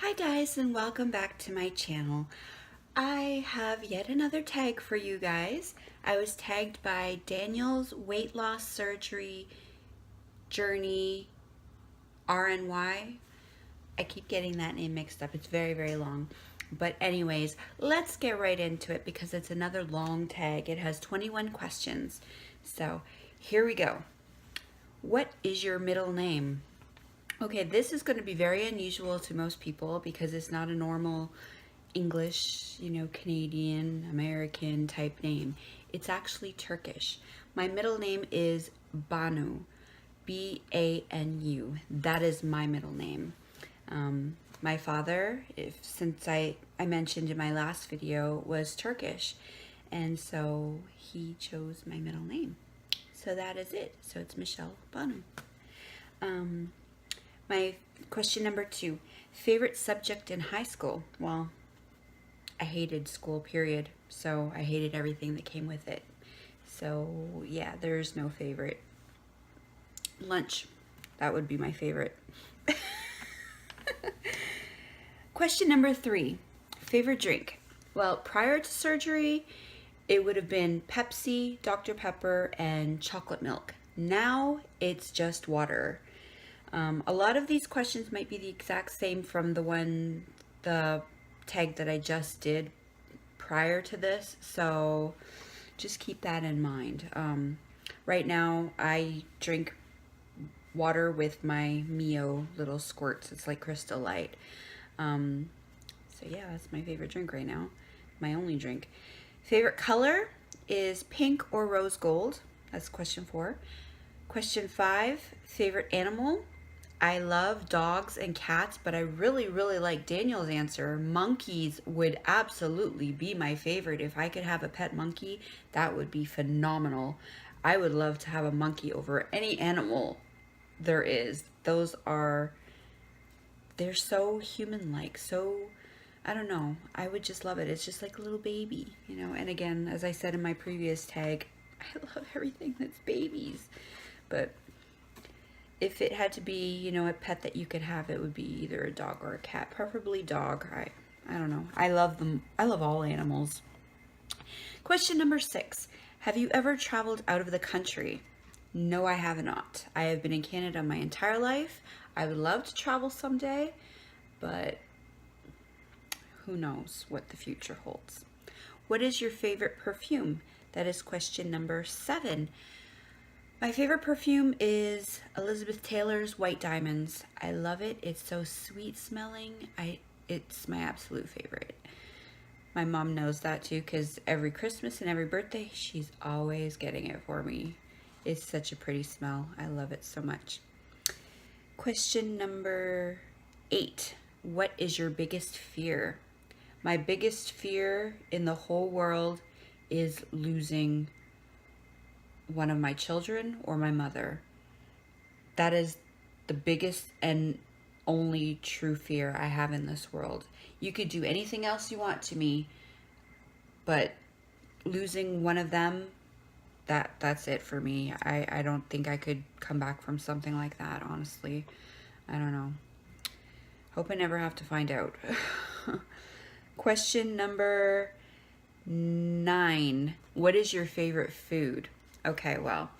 Hi guys, and welcome back to my channel. I have yet another tag for you guys. I was tagged by Daniel's weight loss surgery journey RNY. I keep getting that name mixed up. It's very long. But anyways, let's get right into it because it's another long tag. It has 21 questions. So here we go. What is your middle name? Okay, this is going to be very unusual to most people because it's not a normal English, Canadian, American type name. It's actually Turkish. My middle name is Banu, B-A-N-U. That is my middle name. My father, since I mentioned in my last video, was Turkish, and so he chose my middle name. So that is it. So it's Michelle Banu. My question number 2, favorite subject in high school? Well, I hated school, period. So I hated everything that came with it. So yeah, there's no favorite. Lunch, that would be my favorite. Question number 3, favorite drink? Well, prior to surgery, it would have been Pepsi, Dr. Pepper, and chocolate milk. Now it's just water. A lot of these questions might be the exact same from the tag that I just did prior to this, so just keep that in mind. Right now I drink water with my Mio little squirts. It's like Crystal Light. So yeah, that's my favorite drink right now. My only drink. Favorite color is pink or rose gold. That's question 4. Question 5, favorite animal? I love dogs and cats, but I really like Daniel's answer. Monkeys would absolutely be my favorite. If I could have a pet monkey, that would be phenomenal. I would love to have a monkey over any animal there is. They're so human-like, so, I don't know. I would just love it. It's just like a little baby, And again, as I said in my previous tag, I love everything that's babies. But if it had to be, a pet that you could have, it would be either a dog or a cat, preferably dog. I don't know. I love them. I love all animals. Question number 6. Have you ever traveled out of the country? No, I have not. I have been in Canada my entire life. I would love to travel someday, but who knows what the future holds. What is your favorite perfume? That is question number 7. My favorite perfume is Elizabeth Taylor's White Diamonds. I love it. It's so sweet smelling. It's my absolute favorite. My mom knows that too because every Christmas and every birthday, she's always getting it for me. It's such a pretty smell. I love it so much. Question number 8. What is your biggest fear? My biggest fear in the whole world is losing one of my children or my mother. That is the biggest and only true fear I have in this world. You could do anything else you want to me, but losing one of them, that's it for me. I don't think I could come back from something like that, honestly. I don't know. Hope I never have to find out. Question number 9. What is your favorite food? Okay, well,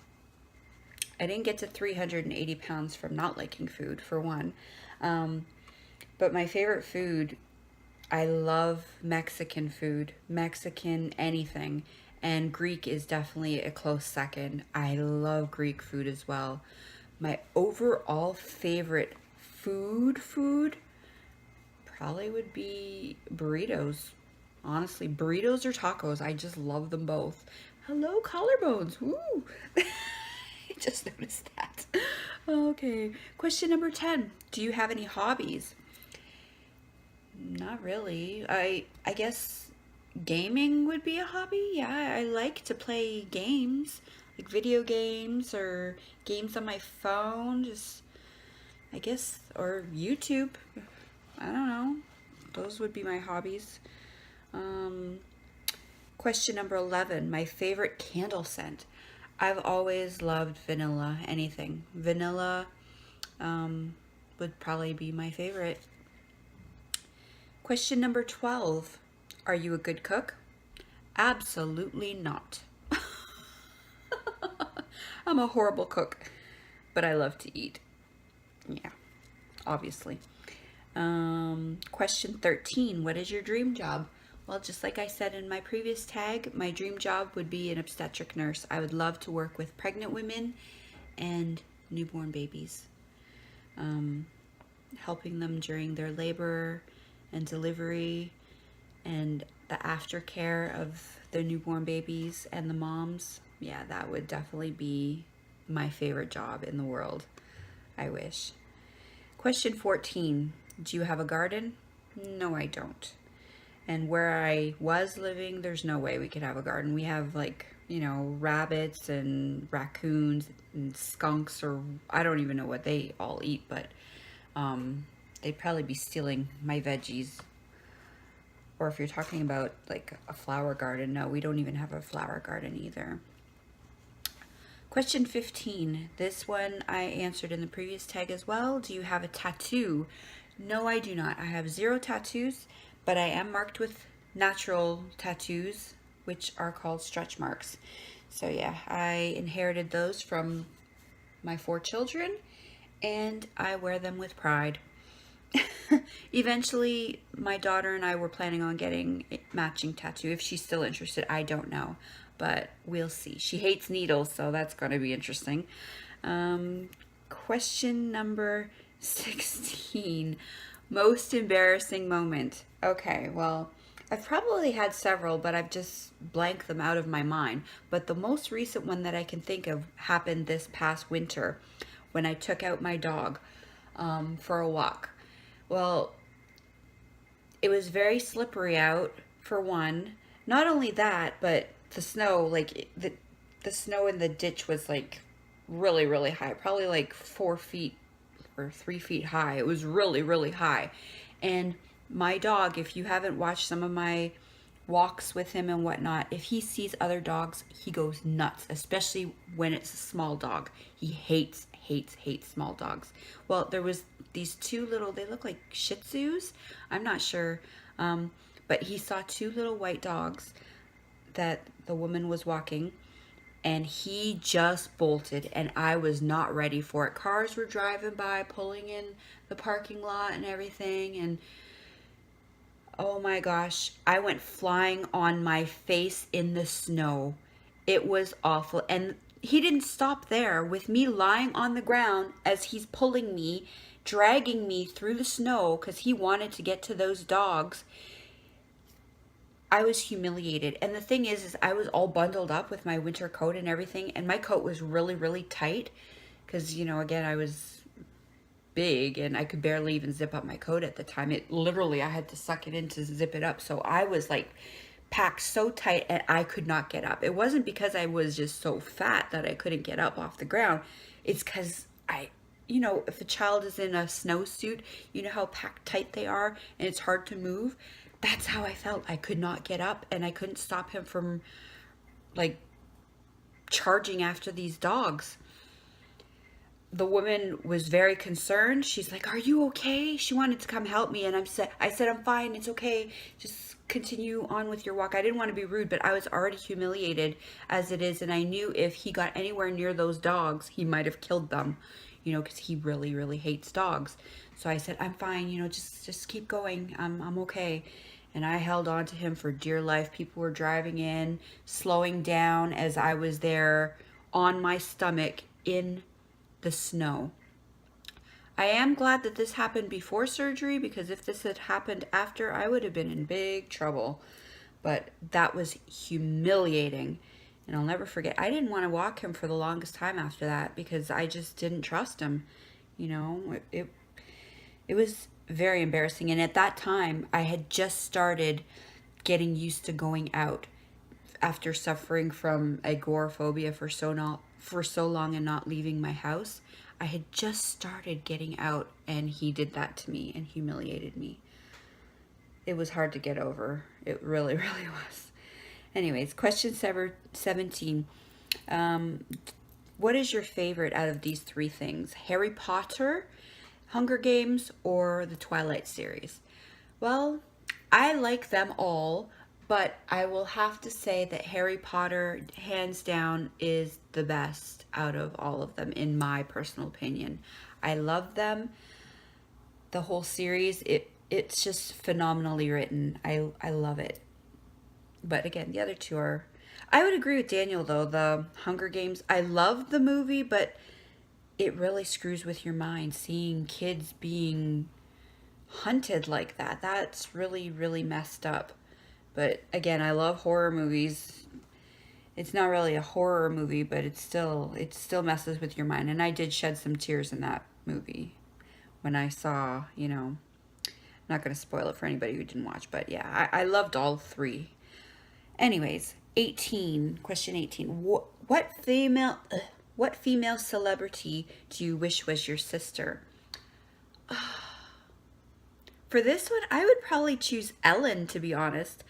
I didn't get to 380 pounds from not liking food, for one. But my favorite food, I love Mexican food. Mexican anything. And Greek is definitely a close second. I love Greek food as well. My overall favorite food probably would be burritos. Honestly, burritos or tacos, I just love them both. Hello, collarbones. Woo! I just noticed that. Okay. Question number 10. Do you have any hobbies? Not really. I guess gaming would be a hobby. Yeah, I like to play games, like video games or games on my phone. Just, I guess, or YouTube. I don't know. Those would be my hobbies. Question number 11, my favorite candle scent. I've always loved vanilla, anything. Vanilla would probably be my favorite. Question number 12. Are you a good cook? Absolutely not. I'm a horrible cook, but I love to eat. Yeah, obviously. Question 13. What is your dream job? Well, just like I said in my previous tag, my dream job would be an obstetric nurse. I would love to work with pregnant women and newborn babies, helping them during their labor and delivery and the aftercare of their newborn babies and the moms. Yeah, that would definitely be my favorite job in the world. I wish. Question 14. Do you have a garden? No, I don't. And where I was living, there's no way we could have a garden. We have rabbits and raccoons and skunks, or I don't even know what they all eat, but they'd probably be stealing my veggies. Or if you're talking about like a flower garden, no, we don't even have a flower garden either. Question 15. This one I answered in the previous tag as well. Do you have a tattoo? No, I do not. I have 0 tattoos, but I am marked with natural tattoos, which are called stretch marks. So yeah, I inherited those from my 4 children, and I wear them with pride. Eventually, my daughter and I were planning on getting a matching tattoo. If she's still interested, I don't know, but we'll see. She hates needles, so that's going to be interesting. Question number 16. Most embarrassing moment. Okay, well, I've probably had several, but I've just blanked them out of my mind. But the most recent one that I can think of happened this past winter when I took out my dog for a walk. Well, it was very slippery out, for one. Not only that, but the snow, like the snow in the ditch was like really, really high, probably like 4 feet or 3 feet high. It was really, really high. And my dog, if you haven't watched some of my walks with him and whatnot, if he sees other dogs, he goes nuts, especially when it's a small dog. He hates small dogs. Well, there was these 2 little, they look like Shih Tzus. I'm not sure. But he saw 2 little white dogs that the woman was walking, and he just bolted, and I was not ready for it. Cars were driving by, pulling in the parking lot and everything, and oh my gosh, I went flying on my face in the snow. It was awful. And he didn't stop there with me lying on the ground as he's pulling me, dragging me through the snow because he wanted to get to those dogs. I was humiliated. And the thing is I was all bundled up with my winter coat and everything. And my coat was really, really tight because, again, I was big and I could barely even zip up my coat at the time. It literally, I had to suck it in to zip it up. So I was like packed so tight and I could not get up. It wasn't because I was just so fat that I couldn't get up off the ground. It's because if a child is in a snowsuit, you know how packed tight they are and it's hard to move. That's how I felt. I could not get up and I couldn't stop him from like charging after these dogs. The woman was very concerned. She's like, "Are you okay?" She wanted to come help me, and I said, "I'm fine. It's okay. Just continue on with your walk." I didn't want to be rude, but I was already humiliated as it is, and I knew if he got anywhere near those dogs, he might have killed them, because he really, really hates dogs. So I said, "I'm fine. Just keep going. I'm okay." And I held on to him for dear life. People were driving in, slowing down as I was there on my stomach in the snow. I am glad that this happened before surgery, because if this had happened after, I would have been in big trouble. But that was humiliating, and I'll never forget. I didn't want to walk him for the longest time after that because I just didn't trust him. It was very embarrassing. And at that time, I had just started getting used to going out after suffering from agoraphobia for so long and not leaving my house. I had just started getting out, and he did that to me and humiliated me. It was hard to get over. It really, really was. Anyways, question 17. What is your favorite out of these 3 things? Harry Potter, Hunger Games, or the Twilight series? Well, I like them all, but I will have to say that Harry Potter, hands down, is the best out of all of them, in my personal opinion. I love them. The whole series, it's just phenomenally written. I love it. But again, the other two are. I would agree with Daniel though. The Hunger Games, I love the movie, but it really screws with your mind seeing kids being hunted like that. That's really, really messed up. But again, I love horror movies. It's not really a horror movie, but it still messes with your mind. And I did shed some tears in that movie when I saw, not going to spoil it for anybody who didn't watch, but yeah, I loved all three. Anyways, 18, question 18. What female celebrity do you wish was your sister? For this one, I would probably choose Ellen, to be honest.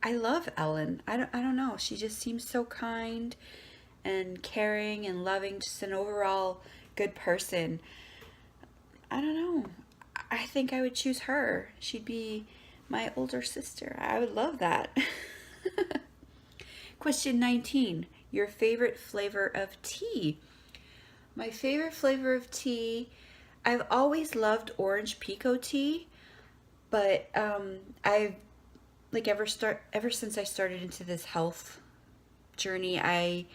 I love Ellen. I don't know. She just seems so kind and caring and loving, just an overall good person. I don't know. I think I would choose her. She'd be my older sister. I would love that. Question 19. Your favorite flavor of tea? My favorite flavor of tea, I've always loved orange pekoe tea, but I've ever since I started into this health journey, I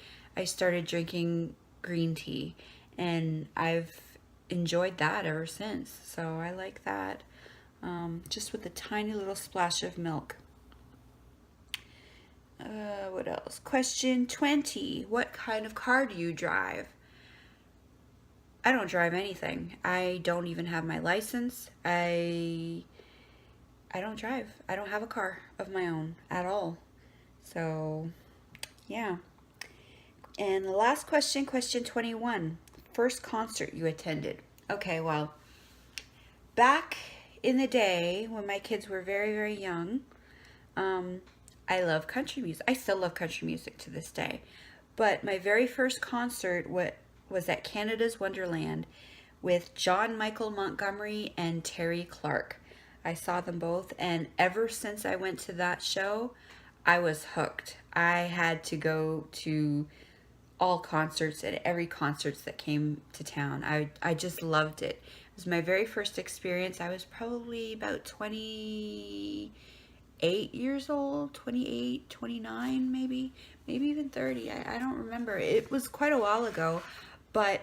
started drinking green tea, and I've enjoyed that ever since. So I like that, just with a tiny little splash of milk. What else? Question 20. What kind of car do you drive? I don't drive anything. I don't even have my license. I don't drive. I don't have a car of my own at all. So, yeah. And the last question, question 21. First concert you attended. Okay, well, back in the day when my kids were very, very young, I love country music. I still love country music to this day. But my very first concert was at Canada's Wonderland with John Michael Montgomery and Terry Clark. I saw them both, and ever since I went to that show, I was hooked. I had to go to all concerts and every concerts that came to town. I just loved it. It was my very first experience. I was probably about 28 years old, 28, 29 maybe even 30. I don't remember. It was quite a while ago, but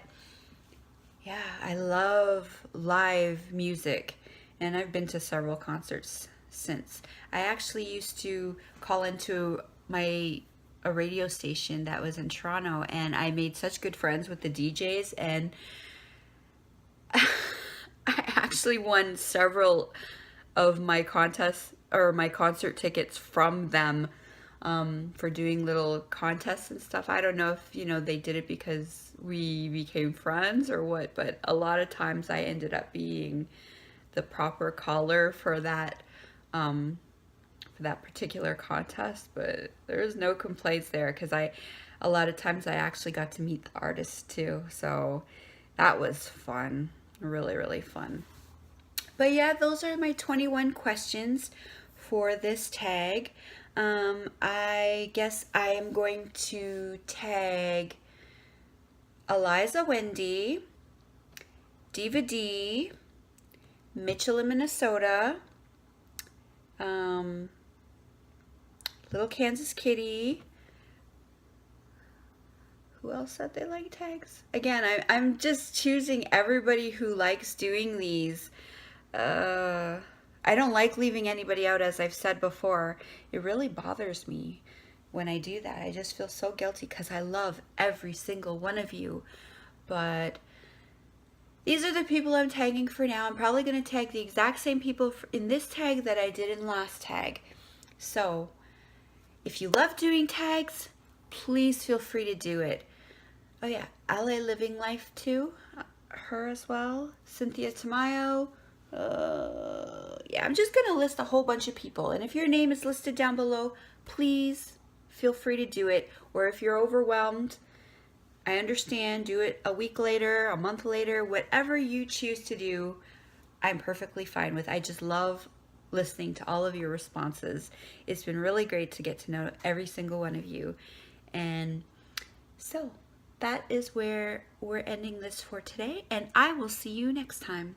yeah, I love live music, and I've been to several concerts since. I actually used to call into a radio station that was in Toronto, and I made such good friends with the DJs, and I actually won several of my contests or my concert tickets from them, for doing little contests and stuff. I don't know if they did it because we became friends or what, but a lot of times I ended up being the proper caller for that particular contest. But there's no complaints there, because a lot of times I actually got to meet the artists too, so that was fun, really, really fun. But yeah, those are my 21 questions for this tag. I guess I am going to tag ElizaWendy, Diva D, Mitchell in Minnesota, Little Kansas Kitty. Who else said they like tags? Again, I'm just choosing everybody who likes doing these. I don't like leaving anybody out, as I've said before. It really bothers me when I do that. I just feel so guilty because I love every single one of you. But these are the people I'm tagging for now. I'm probably going to tag the exact same people in this tag that I did in last tag. So if you love doing tags, please feel free to do it. Oh yeah, LA Living Life too, her as well. Cynthia Tamayo. Yeah, I'm just gonna list a whole bunch of people, and if your name is listed down below, please feel free to do it. Or if you're overwhelmed, I understand. Do it a week later, a month later, whatever you choose to do, I'm perfectly fine with. I just love listening to all of your responses. It's been really great to get to know every single one of you. And so that is where we're ending this for today, and I will see you next time.